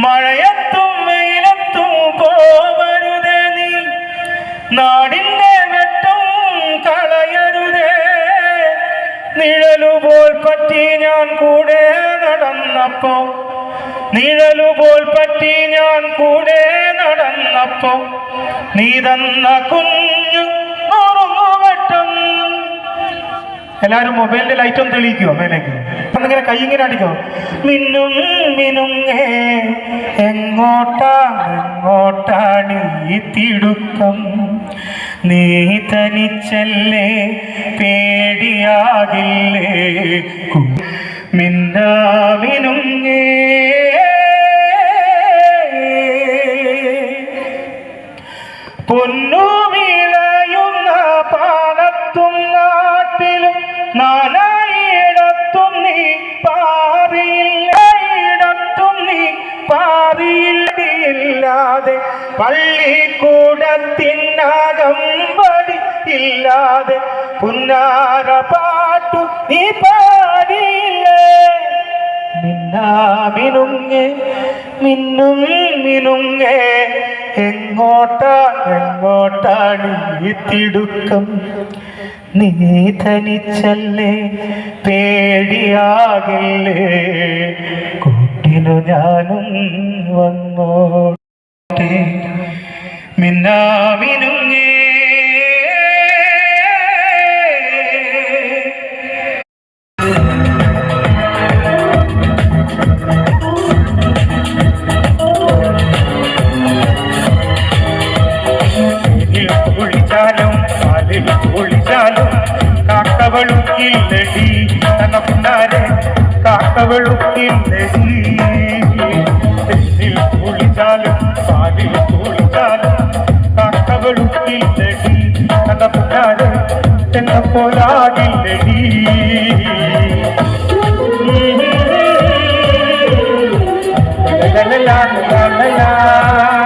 മഴയത്തും വെയിലത്തും പോവരുതേ നീ, നാടിന്റെ വെട്ടം കളയരുതേ. നിഴലുപോൽ പറ്റി ഞാൻ കൂടെ നടന്നപ്പോ, നിഴലുപോൽ പറ്റി ഞാൻ കൂടെ നടന്നപ്പോ, നീ തന്ന കുഞ്ഞു നുറുങ്ങുവട്ടം. എല്ലാവരും മൊബൈലിന്റെ ലൈറ്റ് ഒന്ന് തെളിയിക്കുമോ മേലേക്ക്? ഇങ്ങനെ കൈ ഇങ്ങനെ അടിക്കോ. മിന്നും മിനുങ്ങേ എങ്ങോട്ടാണ് ഈ തിടുക്കം, നീ തനിച്ചല്ലേ പേടിയാകില്ലേ മിന്നാ മിനുങ്ങേ. പൊന്നു വിളയുന്ന പാടത്തും നാട്ടിലും നാനായിടത്തും നീ പാറിയില്ല, ഇടത്തും നീ പാറിയില്ലാതെ, പള്ളിക്കൂടത്തിനകമ്പടി ഇല്ലാതെ പുന്നാര പാട്ടു നീ പാടിയില്ലേ. മിന്നാ മിനുങ്ങേ മിന്നും മിനുങ്ങേ എങ്ങോട്ടാണ് ഈ തിടുക്കം, നീ തനിച്ചല്ലേ പേടിയാകില്ലേ കൂട്ടിനു ഞാനും വന്നോട്ടെ. മിന്നാ മിനുങ്ങേ. കുളിച്ചാലും കാക്കവളുക്കില്ലടി തനപ്പുണ്ടാരെ, കാക്കവളുക്കില്ലടി. കുളിച്ചാലും പാലിൽ കുളിച്ചാലും കാക്കവളുക്കില്ലടി തനപ്പുണ്ടാരെ, എന്നെ പോലാകില്ലടി. la la la la la la.